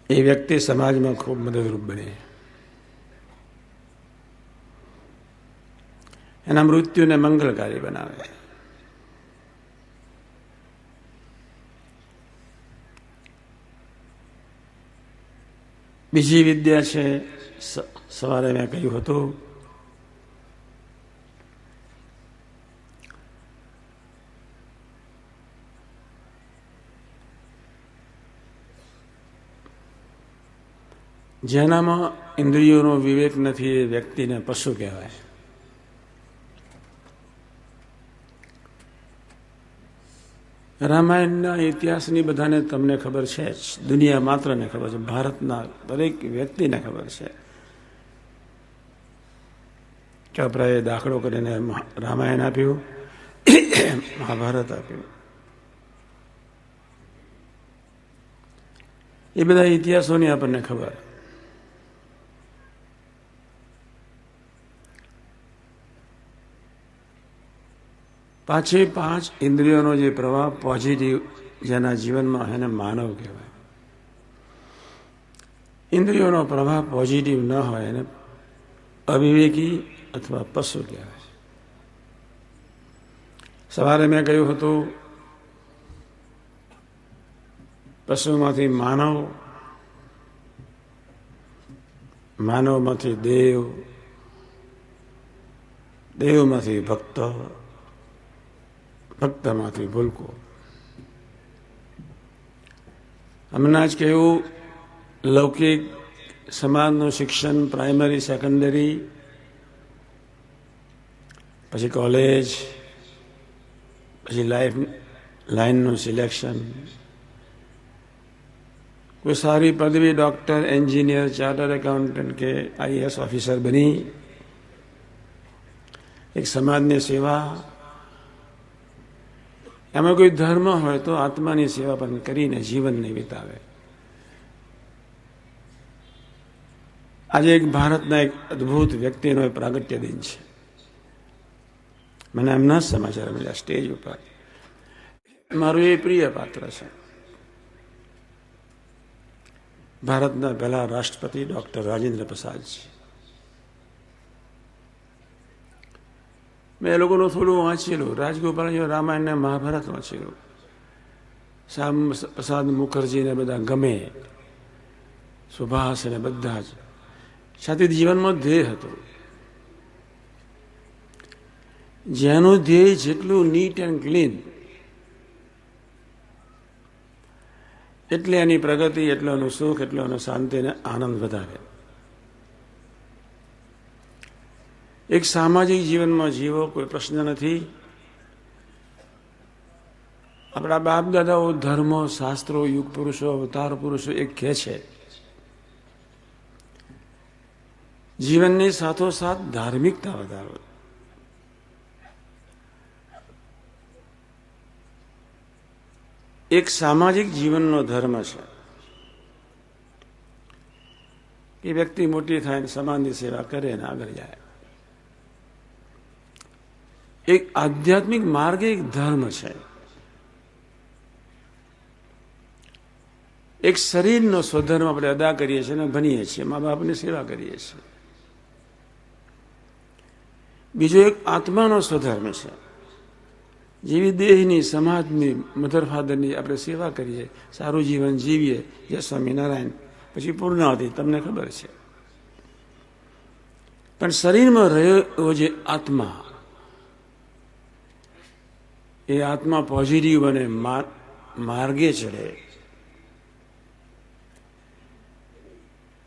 એ વ્યક્તિ સમાજમાં ખૂબ મદદરૂપ બને. એના મૃત્યુને મંગલકારી બનાવે. બીજી વિદ્યા છે, સવારે મેં કહ્યું હતું, જેનામાં ઇન્દ્રિયોનો વિવેક નથી એ વ્યક્તિને પશુ કહેવાય. રામાયણના ઇતિહાસની બધાને તમને ખબર છે જ, દુનિયા માત્રને ખબર છે, ભારતના દરેક વ્યક્તિને ખબર છે. ચોપરાએ દાખલો કરીને રામાયણ આપ્યું, મહાભારત આપ્યું. એ બધા ઇતિહાસોની આપણને ખબર. પાંચે પાંચ ઇન્દ્રિયોનો જે પ્રભાવ પોઝિટિવ જેના જીવનમાં એને માનવ કહેવાય. ઇન્દ્રિયોનો પ્રભાવ પોઝિટિવ ન હોય એને અવિવેકી અથવા પશુ કહેવાય. સવારે મેં કહ્યું હતું, પશુમાંથી માનવ, માનવમાંથી દેવ, દેવમાંથી ભક્ત, ભક્તમાંથી ભૂલકો. હમણાં જ કહ્યું, લૌકિક સમાજનું શિક્ષણ, પ્રાઇમરી, સેકન્ડરી, પછી કોલેજ, પછી લાઈનનું સિલેક્શન, કોઈ સારી પદવી, ડૉક્ટર, એન્જિનિયર, ચાર્ટર્ડ એકાઉન્ટન્ટ કે આઈએએસ ઓફિસર બની એક સમાજની સેવા, એમાં કોઈ ધર્મ હોય તો આત્માની સેવા પણ કરીને જીવનને વિતાવે. આજે એક ભારતના એક અદ્ભુત વ્યક્તિનો પ્રાગટ્ય દિન છે. મને એમના સમાચાર મળ્યા સ્ટેજ ઉપર. મારું એ પ્રિય પાત્ર છે. ભારતના પહેલા રાષ્ટ્રપતિ ડૉક્ટર રાજેન્દ્ર પ્રસાદજી. મેં એ લોકોનું થોડું વાંચેલું, રાજગોપાલ રામાયણ ને મહાભારત વાંચેલું. શ્યામ પ્રસાદ મુખર્જીને બધા ગમે, સુભાષ ને બધા જ. સાથે જીવનમાં ધ્યેય હતું. જેનું ધ્યેય જેટલું નીટ એન્ડ ક્લીન, એટલે એની પ્રગતિ, એટલો એનું સુખ, એટલો એનો શાંતિ અને આનંદ વધારે. એક સામાજિક જીવનમાં જીવો, કોઈ પ્રશ્ન નથી. આપણા બાપ દાદાઓ ધર્મો, શાસ્ત્રો, યુગ પુરુષો, અવતાર પુરુષો એક કહે છે, જીવનની સાથોસાથ ધાર્મિકતા વધારો. એક સામાજિક જીવનનો ધર્મ છે કે વ્યક્તિ મોટી થાય ને સમાજની સેવા કરે ને આગળ જાય. એક આધ્યાત્મિક માર્ગ, એક ધર્મ છે. એક શરીરનો સ્વધર્મ આપણે અદા કરીએ છીએ ને ભણીએ છીએ, મા બાપની સેવા કરીએ છીએ. બીજો એક આત્માનો સ્વધર્મ છે. જેવી દેહની, સમાજની, મધર ફાધરની આપણે સેવા કરીએ, સારું જીવન જીવીએ, જય સ્વામિનારાયણ, પછી પૂર્ણાવતી, તમને ખબર છે. પણ શરીરમાં રહ્યો જે આત્મા, એ આત્મા પોઝિટિવ બને, માર્ગે ચડે.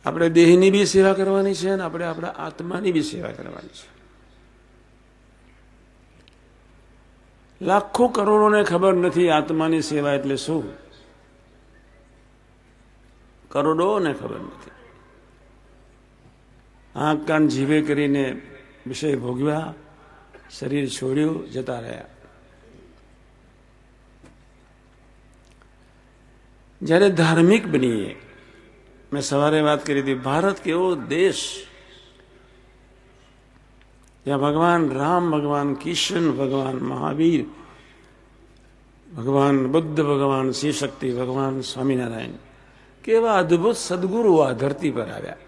આપણે દેહની બી સેવા કરવાની છે અને આપણે આપણા આત્માની બી સેવા કરવાની છે. લાખો કરોડોને ખબર નથી આત્માની સેવા એટલે શું. કરોડોને ખબર નથી. આંખ કાન જીવે કરીને વિષય ભોગવ્યા, શરીર છોડ્યું, જતા રહ્યા. જ્યારે ધાર્મિક બનીએ, મેં સવારે વાત કરી હતી, ભારત કેવો દેશ જ્યાં ભગવાન રામ, ભગવાન કિશન, ભગવાન મહાવીર, ભગવાન બુદ્ધ, ભગવાન શિવશક્તિ, ભગવાન સ્વામિનારાયણ કેવા અદ્ભુત સદગુરુ આ ધરતી પર આવ્યા.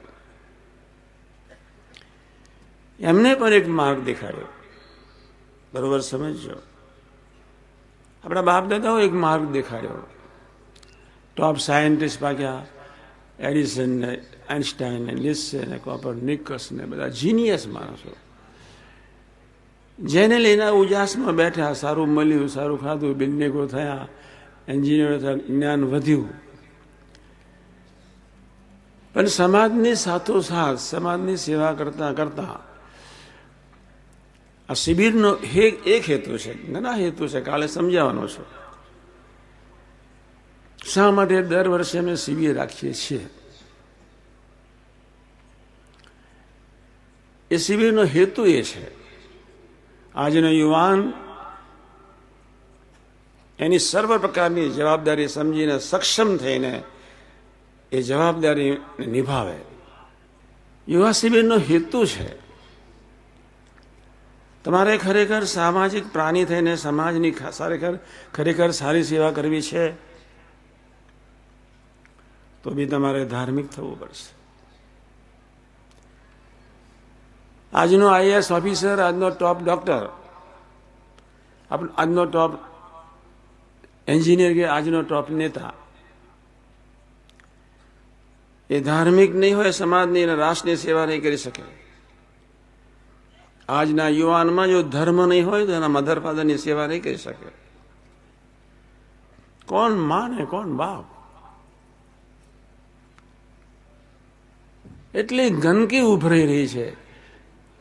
એમને પણ એક માર્ગ દેખાડ્યો. બરોબર સમજો. આપણા બાપ દાદાઓ એક માર્ગ દેખાડ્યો. ટોપ સાયન્ટિસ્ટ પાક્યા, એડિસન ને, આઇન્સ્ટાઈન ને, લિસ્સે ને, કોપરનિકસ ને, બધા જીનિયસ માણસો. જેને લઈને ઉજાસમાં બેઠા, સારું મળ્યું, સારું ખાધું, બિલ્ડિંગો થયા, એન્જિનિયરો થયા, જ્ઞાન વધ્યું. પણ સમાજની સાથોસાથ સમાજની સેવા કરતા કરતા આ શિબિરનો એક હેતુ છે, ઘણા હેતુ છે, કાલે સમજાવવાનો છે. શા માટે દર વર્ષે અમે શિબિર રાખીએ છીએ? એ શિબિરનો હેતુ એ છે, આજનો યુવાન એની સર્વ પ્રકારની જવાબદારી સમજીને સક્ષમ થઈને એ જવાબદારી નિભાવે. યુવા શિબિરનો હેતુ છે તમારે ખરેખર સામાજિક પ્રાણી થઈને સમાજની ખરેખર સારી સેવા કરવી છે તો બી તમારે ધાર્મિક થવું પડશે. આજનો આઈએએસ ઓફિસર, આજનો ટોપ ડોક્ટર, આજનો ટોપ એન્જિનિયર કે આજનો ટોપ નેતા એ ધાર્મિક નહીં હોય, સમાજની અને રાષ્ટ્રની સેવા નહીં કરી શકે. આજના યુવાનમાં જો ધર્મ નહીં હોય તો એના મધર ફાધરની સેવા નહીં કરી શકે. કોણ માને, કોણ બાપ? એટલી ગંદકી ઉભરાઈ રહી છે.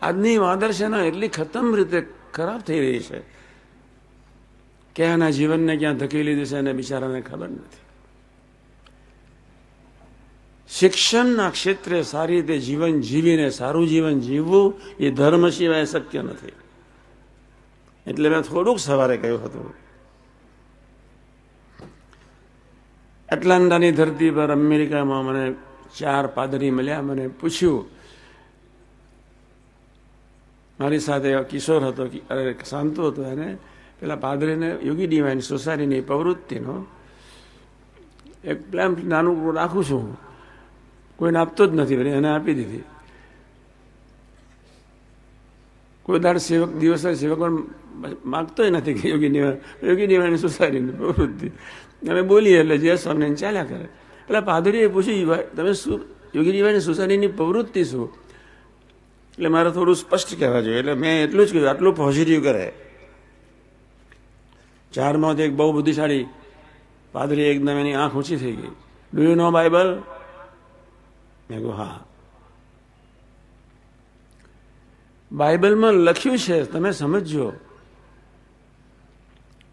આજની આદર્શના એટલી ખતમ રીતે ખરાબ થઈ રહી છે કે એના જીવનને ક્યાં ધકેલી દેશે એને બિચારાને ખબર નથી. શિક્ષણના ક્ષેત્રે સારી રીતે જીવન જીવીને સારું જીવન જીવવું એ ધર્મ સિવાય શક્ય નથી. એટલે મેં થોડુંક સવારે કહ્યું હતું, એટલાન્ટાની ધરતી પર અમેરિકામાં મને 4 પાદરી મળ્યા. મને પૂછ્યું, મારી સાથે કિશોર હતો, શાંતુ હતો, એને પેલા પાદરીને યોગી ડિવાઇન સોસાયટીની પ્રવૃત્તિનો એક પ્લેન નાનું રાખું છું, કોઈને આપતો જ નથી, એને આપી દીધી. કોઈ દાડ સેવક દિવસ સેવક માગતોય નથી કે યોગી ડિવાઇન સોસાયટીની પ્રવૃત્તિ અમે બોલીએ એટલે જે સ્વામિનારાયણ ચાલ્યા કરે. પેલા પાદરીએ પૂછ્યું, તમે શું યોગી ડિવાઇન સોસાયટીની પ્રવૃત્તિ શું? એટલે મારે થોડું સ્પષ્ટ કહેવા જોઈએ. એટલે મેં એટલું જ કહ્યું, આટલું પોઝિટિવ કરે. 4માંથી એક બહુ બુદ્ધિશાળી પાદરી એકદમ એની આંખ ઊંચી થઈ ગઈ. Do you know Bible? મેં કહ્યું હા. બાઇબલમાં લખ્યું છે, તમે સમજો,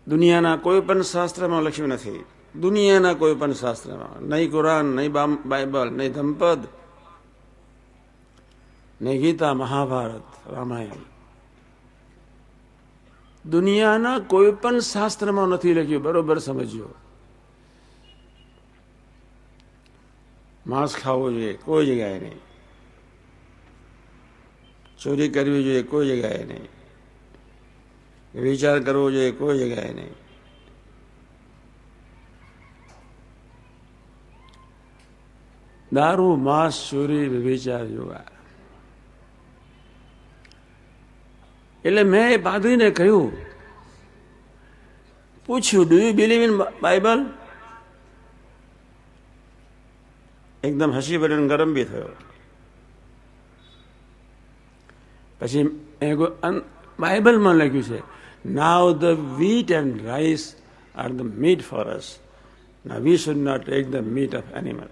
દુનિયાના કોઈ પણ શાસ્ત્રમાં લખ્યું નથી. દુનિયાના કોઈ પણ શાસ્ત્રમાં, નહીં કુરાન, નહીં બાઇબલ, નહીં ધમ્પદ, નહીં ગીતા, મહાભારત, રામાયણ, દુનિયાના કોઈ પણ શાસ્ત્રમાં નથી લખ્યું. બરોબર સમજો. માંસ ખાવું જોઈએ કોઈ જગ્યાએ નહીં, ચોરી કરવી જોઈએ કોઈ જગ્યાએ નહીં, વિચાર કરવો જોઈએ કોઈ જગ્યાએ નહીં. દારૂ, માંસ, ચોરી, વિચાર જોવા. એટલે મેં એ પાદરીને કહ્યું, પૂછ્યું, do you believe in Bible? એકદમ હસી પડ્યો, ગરમ બી થયો. પછી બાઇબલમાં લખ્યું છે, નાવ the wheat and rice are the meat for us. Now we should not take the meat of animal.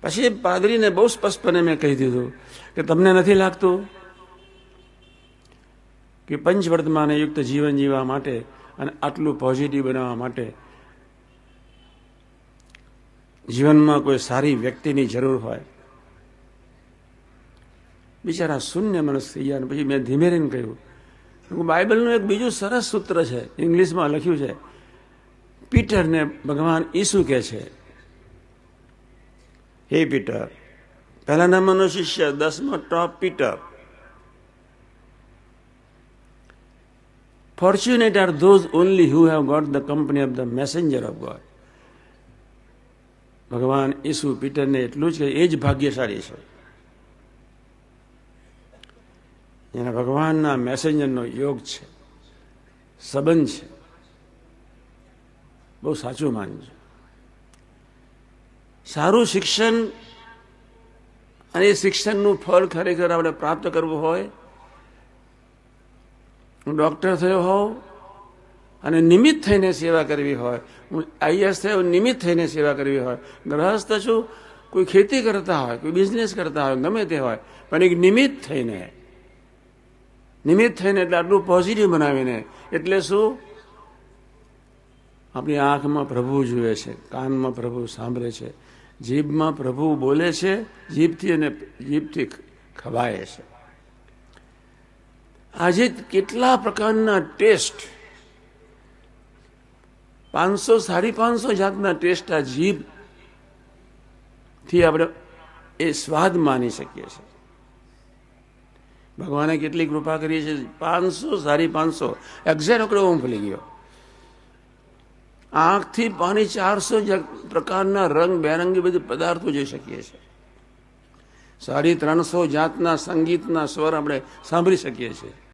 પછી પાદરીને બહુ સ્પષ્ટપણે મેં કહી દીધું કે તમને નથી લાગતું કે પંચવર્તમાને યુક્ત જીવન જીવવા માટે અને આટલું પોઝિટિવ બનાવવા માટે જીવનમાં કોઈ સારી વ્યક્તિની જરૂર હોય? બિચારા શૂન્ય મનસ થઈ ગયા. પછી મેં ધીમે રહીને કહ્યું, બાઇબલનું એક બીજું સરસ સૂત્ર છે, ઇંગ્લિશમાં લખ્યું છે. પીટરને ભગવાન ઈસુ કહે છે, હે પીટર, પહેલા નંબરનો શિષ્ય, 10મો ટોપ Peter. Fortunate are those only who have got the company of the messenger of God. ભગવાન ઈસુ પીટરને એટલું જ કે એ જ ભાગ્યશાળી છે એના ભગવાનના મેસેન્જરનો યોગ છે, સંબંધ છે. બહુ સાચું માનજો. સારું શિક્ષણ અને એ શિક્ષણનું ફળ ખરેખર આપણે પ્રાપ્ત કરવું હોય, હું ડૉક્ટર થયો હોઉં અને નિમિત્ત થઈને સેવા કરવી હોય, હું આઈએસ થયો નિમિત્ત થઈને સેવા કરવી હોય, ગ્રહસ્થ છું, કોઈ ખેતી કરતા હોય, કોઈ બિઝનેસ કરતા હોય, ગમે તે હોય, પણ એક નિમિત્ત થઈને એટલે આટલું પોઝિટિવ બનાવીને. એટલે શું? આપણી આંખમાં પ્રભુ જુએ છે, કાનમાં પ્રભુ સાંભળે છે, જીભમાં પ્રભુ બોલે છે, જીભથી ખવાય છે. આજે કેટલા પ્રકારના ટેસ્ટ, 500-550 જાતના ટેસ્ટ આ જીભથી આપણે એ સ્વાદ માની શકીએ છીએ. ભગવાને કેટલી કૃપા કરી છે. 500-550 એક્ઝેક્ટ આંકડો હું ભૂલી ગયો. આંખથી 400 પ્રકારના રંગ બેરંગી બધી પદાર્થો જોઈ શકીએ છીએ. 350 જાતના સંગીતના સ્વર આપણે સાંભળી શકીએ છીએ.